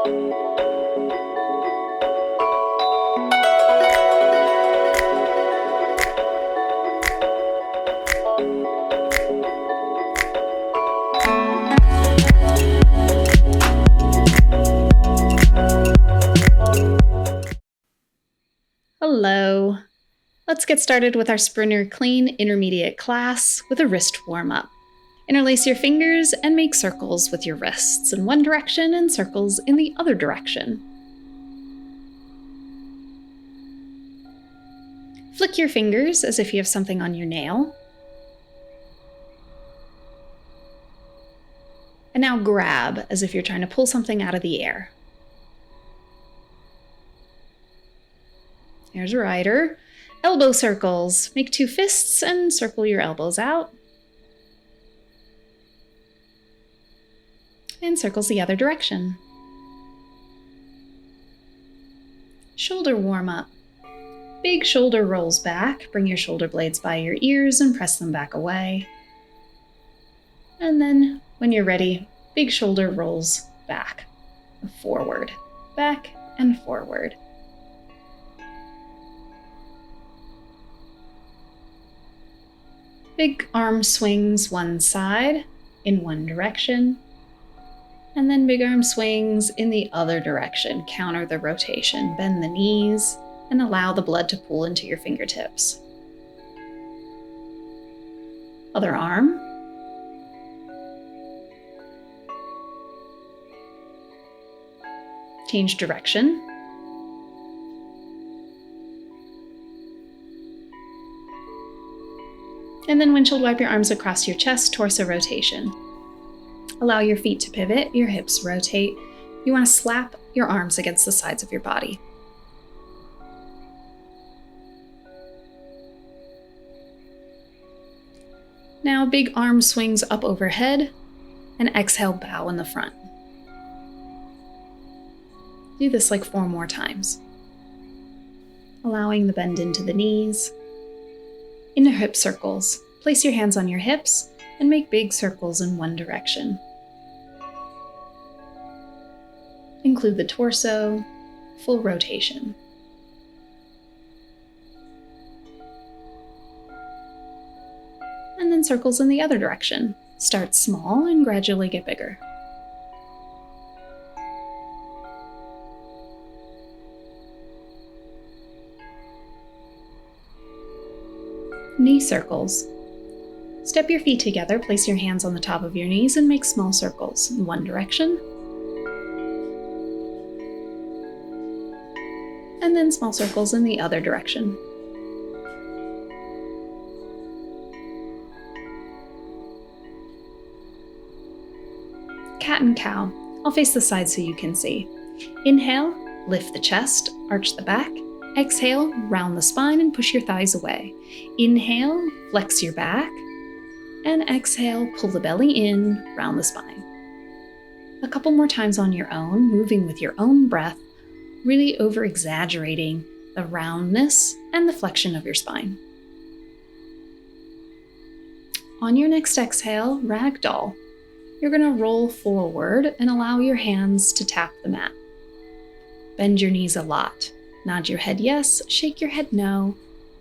Hello. Let's get started with our Sprinter Clean Intermediate class with a wrist warm-up. Interlace your fingers and make circles with your wrists in one direction and circles in the other direction. Flick your fingers as if you have something on your nail. And now grab as if you're trying to pull something out of the air. Here's a rider. Elbow circles. Make 2 fists and circle your elbows out. And circles the other direction. Shoulder warm up. Big shoulder rolls back. Bring your shoulder blades by your ears and press them back away. And then, when you're ready, big shoulder rolls back, forward, back and forward. Big arm swings one side in one direction, and then big arm swings in the other direction. Counter the rotation. Bend the knees and allow the blood to pool into your fingertips. Other arm. Change direction. And then windshield wipe your arms across your chest, torso rotation. Allow your feet to pivot, your hips rotate. You want to slap your arms against the sides of your body. Now big arm swings up overhead and exhale, bow in the front. Do this like 4 more times. Allowing the bend into the knees. Inner hip circles. Place your hands on your hips and make big circles in one direction. Include the torso, full rotation. And then circles in the other direction. Start small and gradually get bigger. Knee circles. Step your feet together, place your hands on the top of your knees and make small circles in one direction. And then small circles in the other direction. Cat and cow. I'll face the side so you can see. Inhale, lift the chest, arch the back. Exhale, round the spine and push your thighs away. Inhale, flex your back. And exhale, pull the belly in, round the spine. A couple more times on your own, moving with your own breath, really over-exaggerating the roundness and the flexion of your spine. On your next exhale, ragdoll. You're going to roll forward and allow your hands to tap the mat. Bend your knees a lot. Nod your head yes, shake your head no,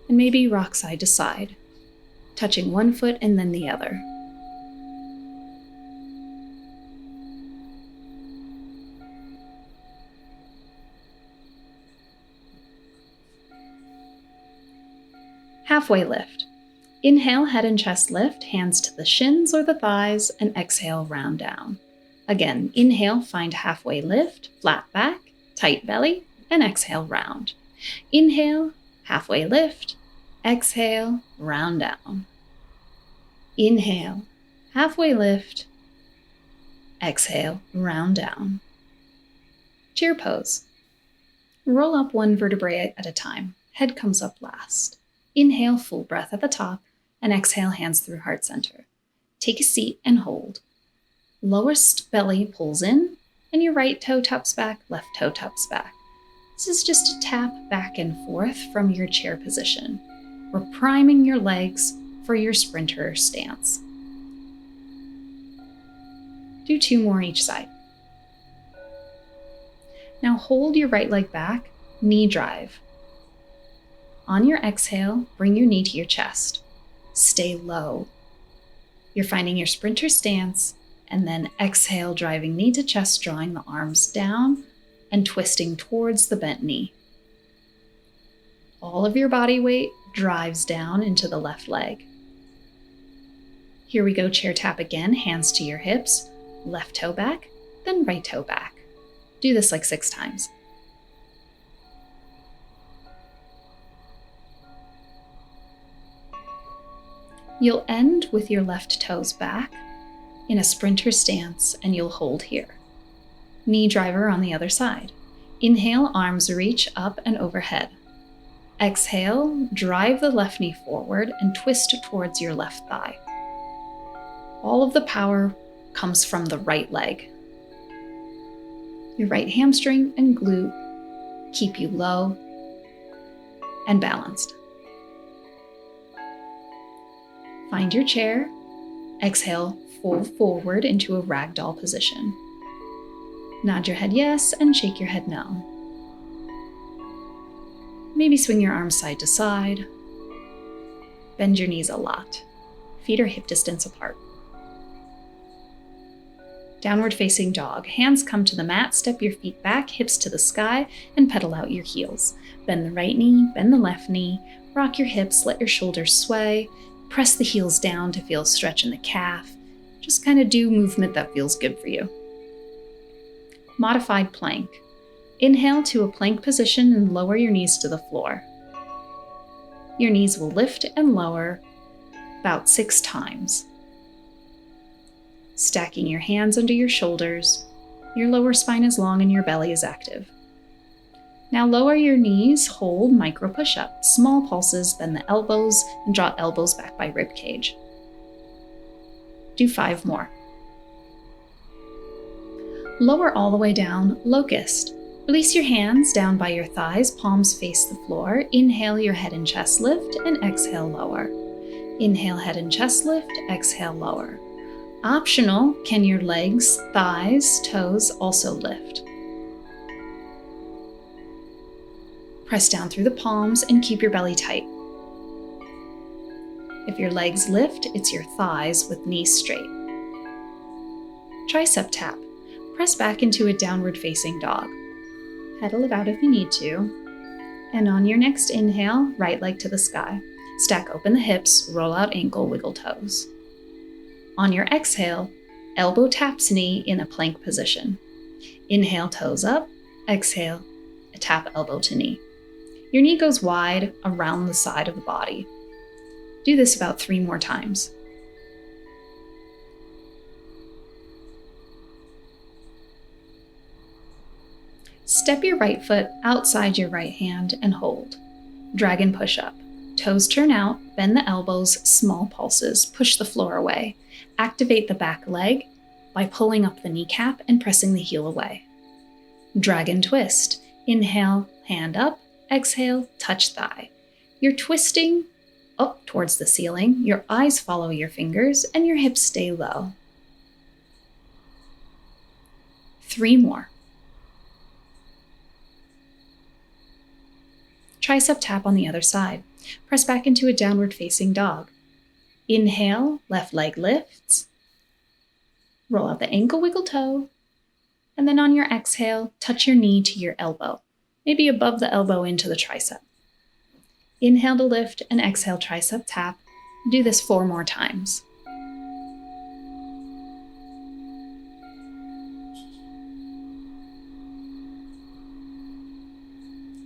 and maybe rock side to side, touching one foot and then the other. Halfway lift. Inhale, head and chest lift, hands to the shins or the thighs, and exhale, round down. Again, inhale, find halfway lift, flat back, tight belly, and exhale, round. Inhale, halfway lift, exhale, round down. Inhale, halfway lift, exhale, round down. Chair pose. Roll up one vertebrae at a time. Head comes up last. Inhale, full breath at the top, and exhale, hands through heart center. Take a seat and hold. Lowest belly pulls in, and your right toe taps back, left toe taps back. This is just a tap back and forth from your chair position. We're priming your legs for your sprinter stance. Do 2 more each side. Now hold your right leg back, knee drive. On your exhale, bring your knee to your chest. Stay low. You're finding your sprinter stance, and then exhale, driving knee to chest, drawing the arms down and twisting towards the bent knee. All of your body weight drives down into the left leg. Here we go, chair tap again, hands to your hips, left toe back, then right toe back. Do this like 6 times. You'll end with your left toes back in a sprinter stance, and you'll hold here. Knee driver on the other side. Inhale, arms reach up and overhead. Exhale, drive the left knee forward and twist towards your left thigh. All of the power comes from the right leg. Your right hamstring and glute keep you low and balanced. Find your chair. Exhale, fold forward into a ragdoll position. Nod your head yes and shake your head no. Maybe swing your arms side to side. Bend your knees a lot. Feet are hip distance apart. Downward facing dog. Hands come to the mat, step your feet back, hips to the sky, and pedal out your heels. Bend the right knee, bend the left knee, rock your hips, let your shoulders sway, press the heels down to feel stretch in the calf. Just kind of do movement that feels good for you. Modified plank. Inhale to a plank position and lower your knees to the floor. Your knees will lift and lower about 6 times. Stacking your hands under your shoulders, your lower spine is long and your belly is active. Now lower your knees, hold micro push-up. Small pulses, bend the elbows and draw elbows back by rib cage. Do 5 more. Lower all the way down, locust. Release your hands down by your thighs, palms face the floor. Inhale, your head and chest lift, and exhale, lower. Inhale, head and chest lift, exhale, lower. Optional, can your legs, thighs, toes also lift? Press down through the palms and keep your belly tight. If your legs lift, it's your thighs with knees straight. Tricep tap. Press back into a downward facing dog. Pedal it out if you need to. And on your next inhale, right leg to the sky. Stack open the hips, roll out ankle, wiggle toes. On your exhale, elbow taps knee in a plank position. Inhale, toes up. Exhale, tap elbow to knee. Your knee goes wide around the side of the body. Do this about 3 more times. Step your right foot outside your right hand and hold. Dragon push-up. Toes turn out, bend the elbows, small pulses, push the floor away. Activate the back leg by pulling up the kneecap and pressing the heel away. Dragon twist. Inhale, hand up. Exhale, touch thigh. You're twisting up towards the ceiling. Your eyes follow your fingers and your hips stay low. 3 more. Tricep tap on the other side. Press back into a downward facing dog. Inhale, left leg lifts. Roll out the ankle, wiggle toe. And then on your exhale, touch your knee to your elbow, maybe above the elbow into the tricep. Inhale to lift and exhale, tricep tap. Do this 4 more times.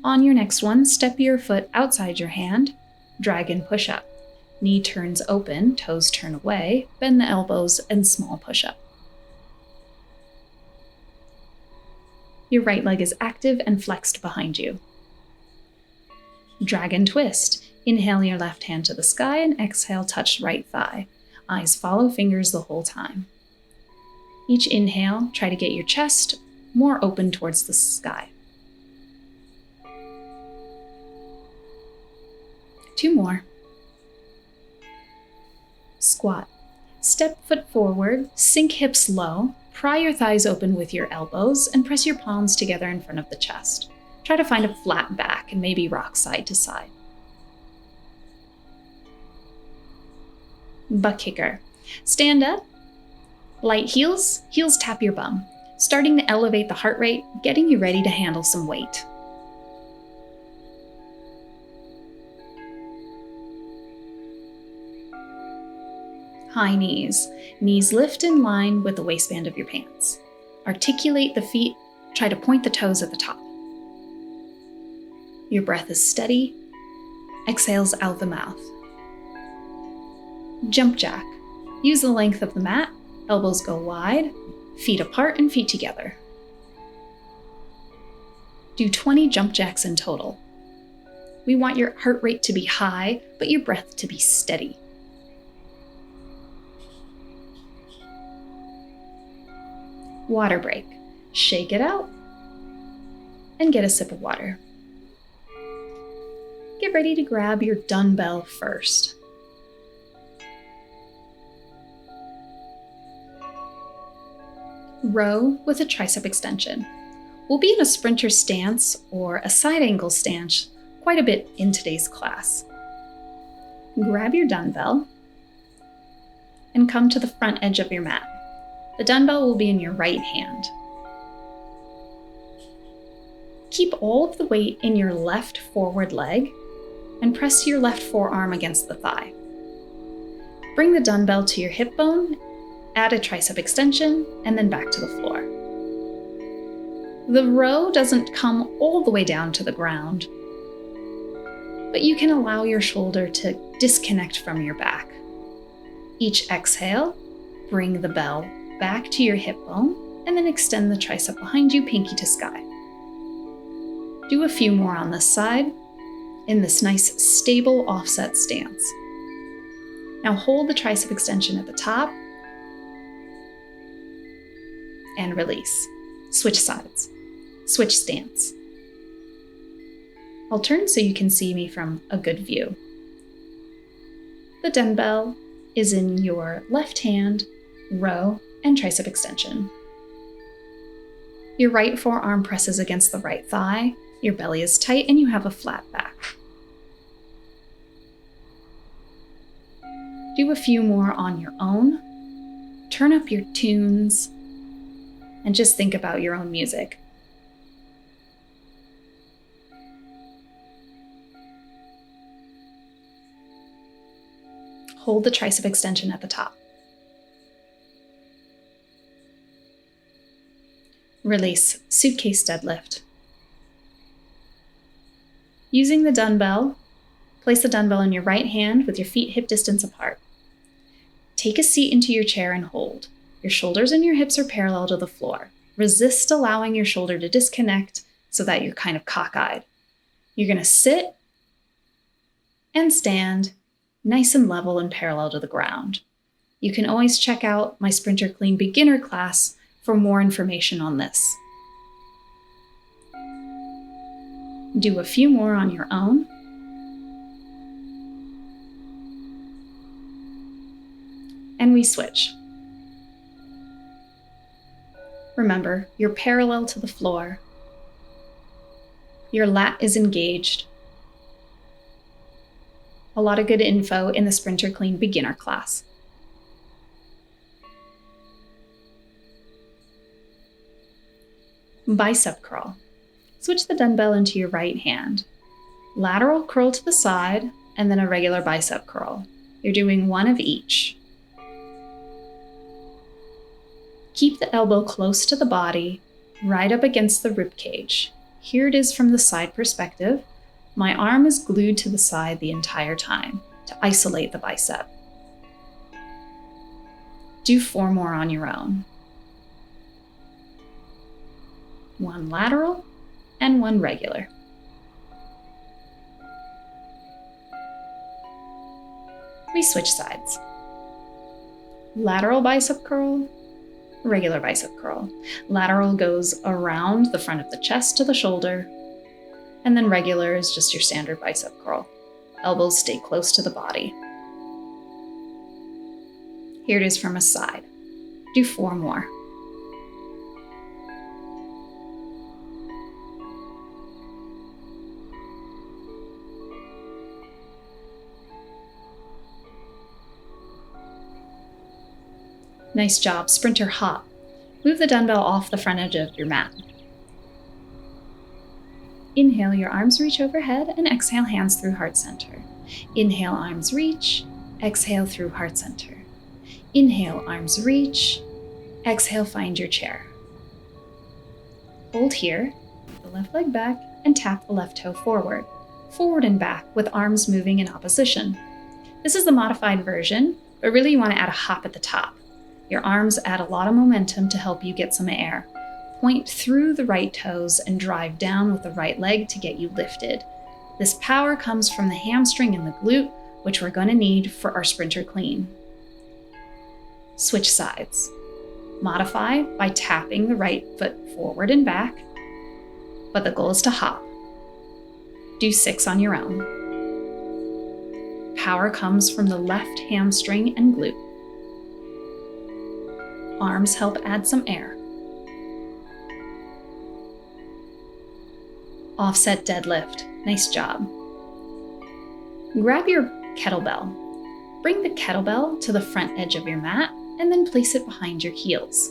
On your next one, step your foot outside your hand, dragon push-up. Knee turns open, toes turn away, bend the elbows, and small push-up. Your right leg is active and flexed behind you. Dragon twist. Inhale your left hand to the sky and exhale, touch right thigh. Eyes follow fingers the whole time. Each inhale, try to get your chest more open towards the sky. 2 more. Squat. Step foot forward, sink hips low, pry your thighs open with your elbows and press your palms together in front of the chest. Try to find a flat back and maybe rock side to side. Butt kicker. Stand up. Light heels, heels tap your bum, starting to elevate the heart rate, getting you ready to handle some weight. High knees. Knees lift in line with the waistband of your pants. Articulate the feet, try to point the toes at the top. Your breath is steady, exhales out the mouth. Jump jack. Use the length of the mat, elbows go wide, feet apart and feet together. Do 20 jump jacks in total. We want your heart rate to be high, but your breath to be steady. Water break. Shake it out and get a sip of water. Get ready to grab your dumbbell first. Row with a tricep extension. We'll be in a sprinter stance or a side angle stance quite a bit in today's class. Grab your dumbbell and come to the front edge of your mat. The dumbbell will be in your right hand. Keep all of the weight in your left forward leg and press your left forearm against the thigh. Bring the dumbbell to your hip bone, add a tricep extension, and then back to the floor. The row doesn't come all the way down to the ground, but you can allow your shoulder to disconnect from your back. Each exhale, bring the bell back to your hip bone, and then extend the tricep behind you, pinky to sky. Do a few more on this side in this nice, stable offset stance. Now hold the tricep extension at the top and release. Switch sides. Switch stance. I'll turn so you can see me from a good view. The dumbbell is in your left hand, row, and tricep extension. Your right forearm presses against the right thigh, your belly is tight, and you have a flat back. Do a few more on your own. Turn up your tunes, and just think about your own music. Hold the tricep extension at the top. Release, suitcase deadlift. Using the dumbbell, place the dumbbell in your right hand with your feet hip distance apart. Take a seat into your chair and hold. Your shoulders and your hips are parallel to the floor. Resist allowing your shoulder to disconnect so that you're kind of cockeyed. You're going to sit and stand nice and level and parallel to the ground. You can always check out my Sprinter Clean beginner class for more information on this. Do a few more on your own. And we switch. Remember, you're parallel to the floor. Your lat is engaged. A lot of good info in the Sprinter Clean beginner class. Bicep curl. Switch the dumbbell into your right hand. Lateral curl to the side, and then a regular bicep curl. You're doing one of each. Keep the elbow close to the body, right up against the rib cage. Here it is from the side perspective. My arm is glued to the side the entire time to isolate the bicep. Do 4 more on your own. 1 lateral and 1 regular. We switch sides. Lateral bicep curl, regular bicep curl. Lateral goes around the front of the chest to the shoulder, and then regular is just your standard bicep curl. Elbows stay close to the body. Here it is from a side. Do 4 more. Nice job. Sprinter hop. Move the dumbbell off the front edge of your mat. Inhale, your arms reach overhead, and exhale, hands through heart center. Inhale, arms reach. Exhale through heart center. Inhale, arms reach. Exhale, find your chair. Hold here, the left leg back, and tap the left toe forward. Forward and back with arms moving in opposition. This is the modified version, but really you want to add a hop at the top. Your arms add a lot of momentum to help you get some air. Point through the right toes and drive down with the right leg to get you lifted. This power comes from the hamstring and the glute, which we're going to need for our sprinter clean. Switch sides. Modify by tapping the right foot forward and back, but the goal is to hop. Do 6 on your own. Power comes from the left hamstring and glute. Arms help add some air. Offset deadlift. Nice job. Grab your kettlebell. Bring the kettlebell to the front edge of your mat and then place it behind your heels,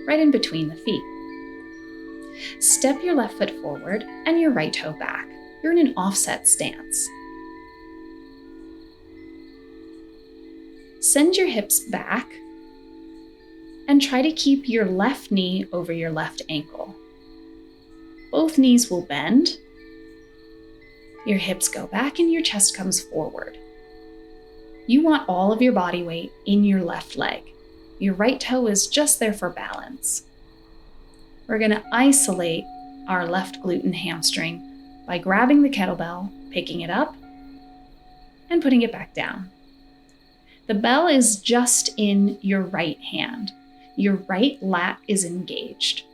right in between the feet. Step your left foot forward and your right toe back. You're in an offset stance. Send your hips back and try to keep your left knee over your left ankle. Both knees will bend. Your hips go back and your chest comes forward. You want all of your body weight in your left leg. Your right toe is just there for balance. We're going to isolate our left glute and hamstring by grabbing the kettlebell, picking it up, and putting it back down. The bell is just in your right hand. Your right lat is engaged.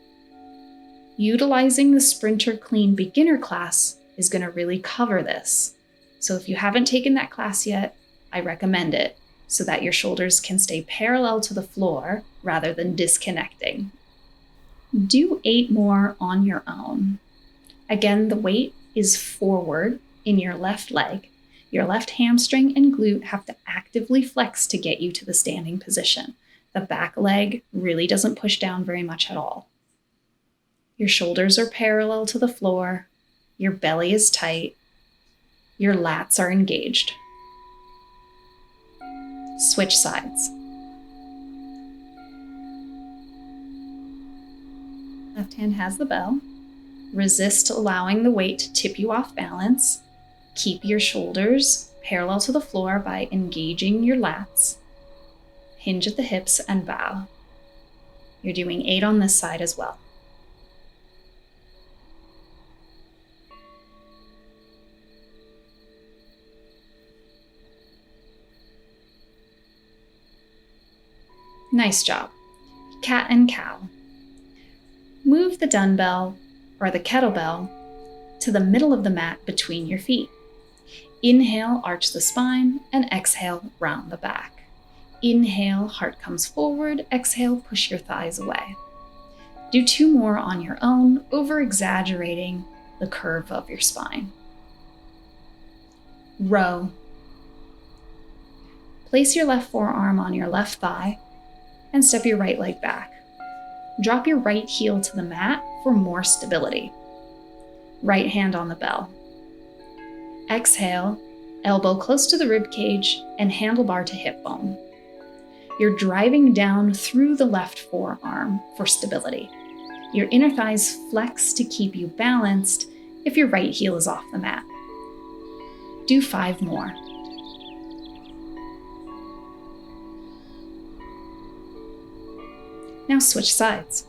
Utilizing the Sprinter Clean beginner class is going to really cover this. So if you haven't taken that class yet, I recommend it so that your shoulders can stay parallel to the floor rather than disconnecting. Do 8 more on your own. Again, the weight is forward in your left leg. Your left hamstring and glute have to actively flex to get you to the standing position. The back leg really doesn't push down very much at all. Your shoulders are parallel to the floor. Your belly is tight. Your lats are engaged. Switch sides. Left hand has the bell. Resist allowing the weight to tip you off balance. Keep your shoulders parallel to the floor by engaging your lats. Hinge at the hips and bow. You're doing 8 on this side as well. Nice job. Cat and cow. Move the dumbbell or the kettlebell to the middle of the mat between your feet. Inhale, arch the spine, and exhale, round the back. Inhale, heart comes forward. Exhale, push your thighs away. Do 2 more on your own, over-exaggerating the curve of your spine. Row. Place your left forearm on your left thigh and step your right leg back. Drop your right heel to the mat for more stability. Right hand on the bell. Exhale, elbow close to the rib cage and handlebar to hip bone. You're driving down through the left forearm for stability. Your inner thighs flex to keep you balanced if your right heel is off the mat. Do 5 more. Now switch sides.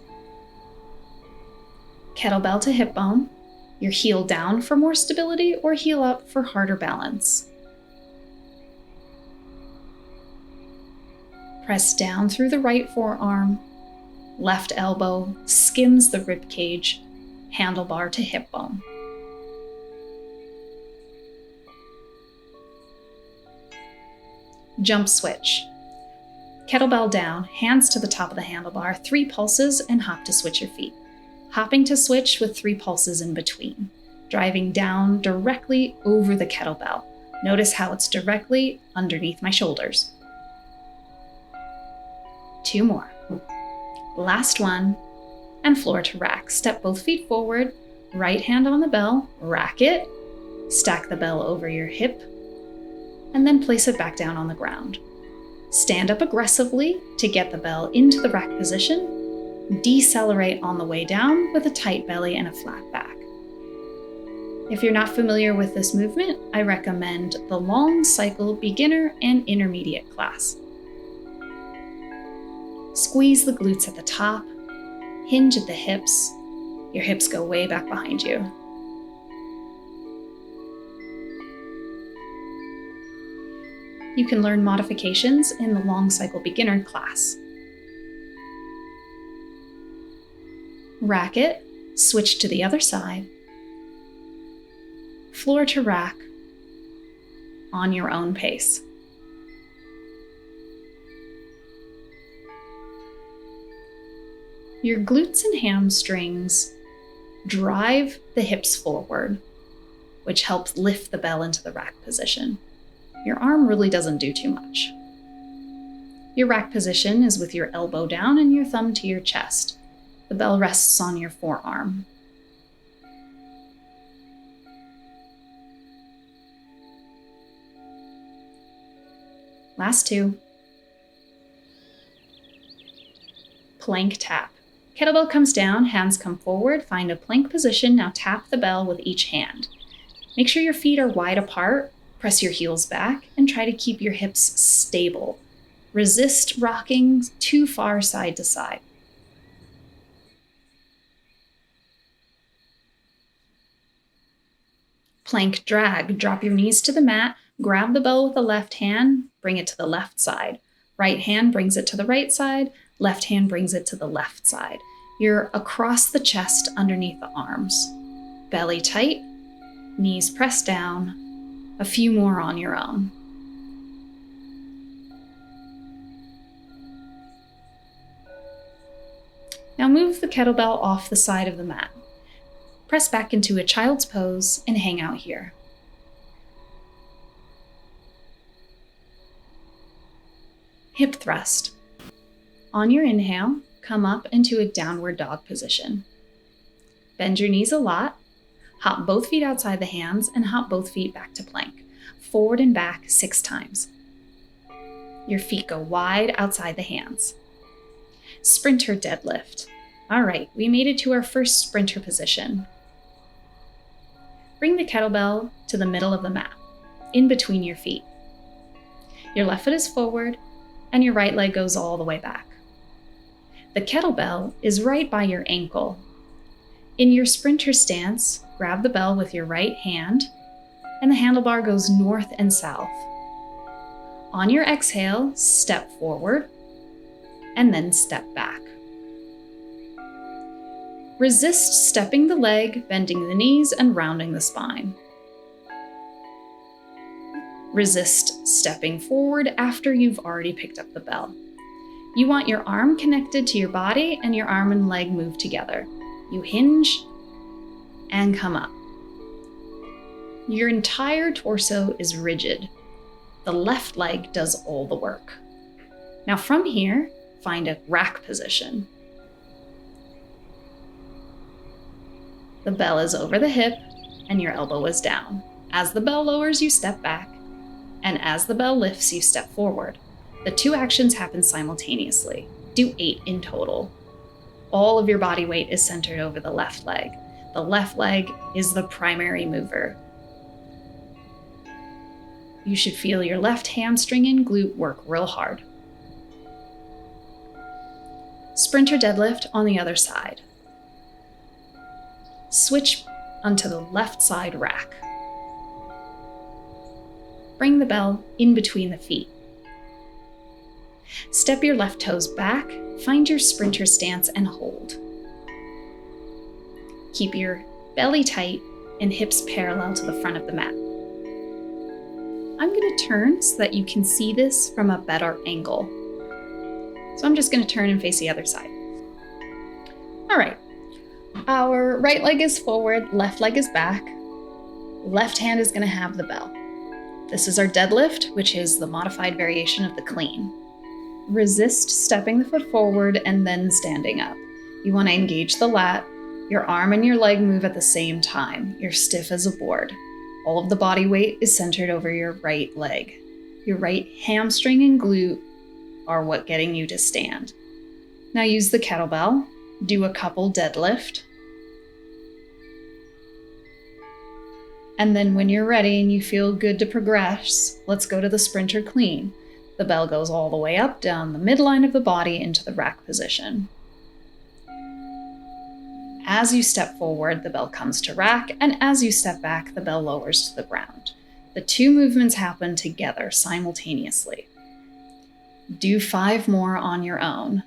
Kettlebell to hip bone. Your heel down for more stability or heel up for harder balance. Press down through the right forearm. Left elbow skims the rib cage. Handlebar to hip bone. Jump switch. Kettlebell down, hands to the top of the handlebar, 3 pulses, and hop to switch your feet. Hopping to switch with 3 pulses in between. Driving down directly over the kettlebell. Notice how it's directly underneath my shoulders. 2 more. Last one, and floor to rack. Step both feet forward, right hand on the bell, rack it, stack the bell over your hip, and then place it back down on the ground. Stand up aggressively to get the bell into the rack position. Decelerate on the way down with a tight belly and a flat back. If you're not familiar with this movement, I recommend the long cycle beginner and intermediate class. Squeeze the glutes at the top, hinge at the hips. Your hips go way back behind you. You can learn modifications in the long cycle beginner class. Rack it, switch to the other side. Floor to rack on your own pace. Your glutes and hamstrings drive the hips forward, which helps lift the bell into the rack position. Your arm really doesn't do too much. Your rack position is with your elbow down and your thumb to your chest. The bell rests on your forearm. Last 2. Plank tap. Kettlebell comes down, hands come forward, find a plank position. Now tap the bell with each hand. Make sure your feet are wide apart, press your heels back, and try to keep your hips stable. Resist rocking too far side to side. Plank drag. Drop your knees to the mat, grab the bell with the left hand, bring it to the left side. Right hand brings it to the right side, left hand brings it to the left side. You're across the chest underneath the arms. Belly tight, knees pressed down. A few more on your own. Now move the kettlebell off the side of the mat. Press back into a child's pose and hang out here. Hip thrust. On your inhale, come up into a downward dog position. Bend your knees a lot. Hop both feet outside the hands and hop both feet back to plank. Forward and back 6 times. Your feet go wide outside the hands. Sprinter deadlift. All right, we made it to our first sprinter position. Bring the kettlebell to the middle of the mat, in between your feet. Your left foot is forward and your right leg goes all the way back. The kettlebell is right by your ankle. In your sprinter stance, grab the bell with your right hand, and the handlebar goes north and south. On your exhale, step forward, and then step back. Resist stepping the leg, bending the knees, and rounding the spine. Resist stepping forward after you've already picked up the bell. You want your arm connected to your body and your arm and leg move together. You hinge and come up. Your entire torso is rigid. The left leg does all the work. Now from here, find a rack position. The bell is over the hip and your elbow is down. As the bell lowers, you step back, and as the bell lifts, you step forward. The 2 actions happen simultaneously. Do 8 in total. All of your body weight is centered over the left leg. The left leg is the primary mover. You should feel your left hamstring and glute work real hard. Sprinter deadlift on the other side. Switch onto the left side rack. Bring the bell in between the feet. Step your left toes back, find your sprinter stance and hold. Keep your belly tight and hips parallel to the front of the mat. I'm going to turn so that you can see this from a better angle. So I'm just going to turn and face the other side. All right. Our right leg is forward, left leg is back. Left hand is going to have the bell. This is our deadlift, which is the modified variation of the clean. Resist stepping the foot forward and then standing up. You want to engage the lat. Your arm and your leg move at the same time. You're stiff as a board. All of the body weight is centered over your right leg. Your right hamstring and glute are what getting you to stand. Now use the kettlebell. Do a couple deadlift. And then when you're ready and you feel good to progress, let's go to the sprinter clean. The bell goes all the way up, down the midline of the body into the rack position. As you step forward, the bell comes to rack, and as you step back, the bell lowers to the ground. The two movements happen together simultaneously. Do 5 more on your own.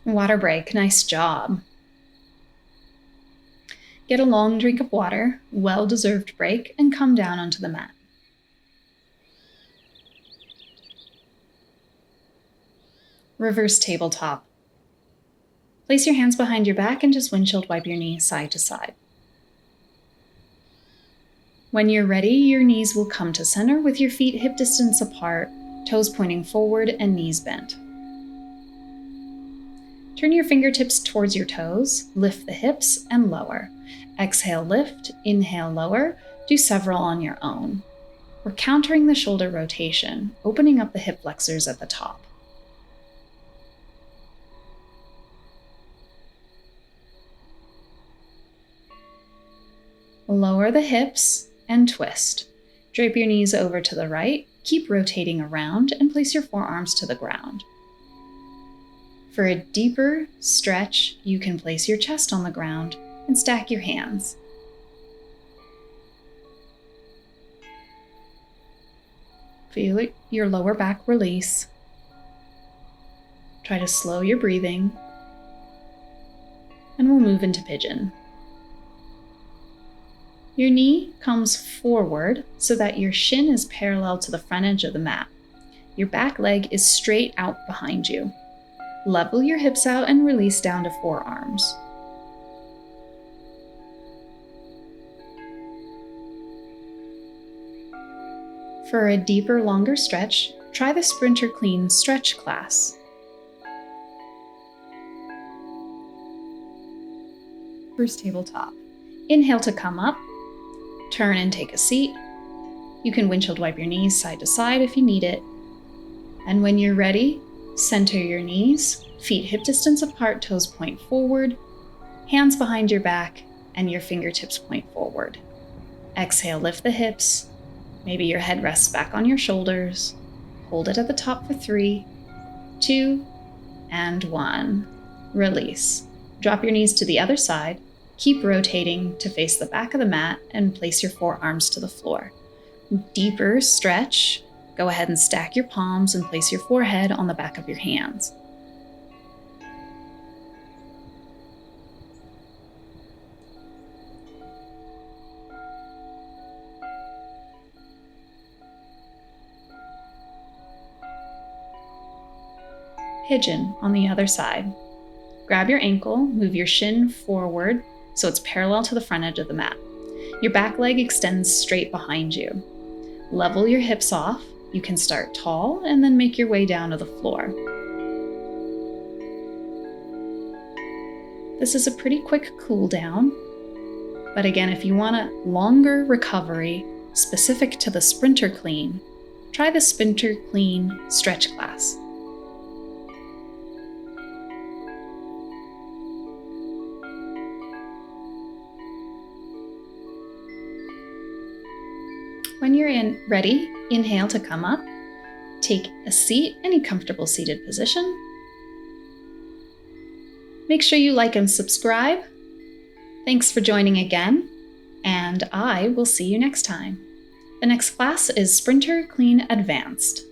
Water break, nice job. Get a long drink of water, well-deserved break, and come down onto the mat. Reverse tabletop. Place your hands behind your back and just windshield wipe your knees side to side. When you're ready, your knees will come to center with your feet hip distance apart, toes pointing forward and knees bent. Turn your fingertips towards your toes, lift the hips, and lower. Exhale, lift, inhale, lower. Do several on your own. We're countering the shoulder rotation, opening up the hip flexors at the top. Lower the hips and twist. Drape your knees over to the right, keep rotating around, and place your forearms to the ground. For a deeper stretch, you can place your chest on the ground and stack your hands. Feel your lower back release. Try to slow your breathing, and we'll move into pigeon. Your knee comes forward so that your shin is parallel to the front edge of the mat. Your back leg is straight out behind you. Level your hips out and release down to forearms. For a deeper, longer stretch, try the Sprinter Clean stretch class. Reverse tabletop. Inhale to come up. Turn and take a seat. You can windshield wipe your knees side to side if you need it. And when you're ready, center your knees, feet hip distance apart, toes point forward, hands behind your back, and your fingertips point forward. Exhale, lift the hips. Maybe your head rests back on your shoulders. Hold it at the top for 3, 2, and 1. Release. Drop your knees to the other side. Keep rotating to face the back of the mat and place your forearms to the floor. Deeper stretch. Go ahead and stack your palms and place your forehead on the back of your hands. Pigeon on the other side. Grab your ankle, move your shin forward so it's parallel to the front edge of the mat. Your back leg extends straight behind you. Level your hips off. You can start tall and then make your way down to the floor. This is a pretty quick cool down, but again, if you want a longer recovery specific to the Sprinter Clean, try the Sprinter Clean stretch class. When you're ready, inhale to come up. Take a seat, any comfortable seated position. Make sure you like and subscribe. Thanks for joining again, and I will see you next time. The next class is Sprinter Clean Advanced.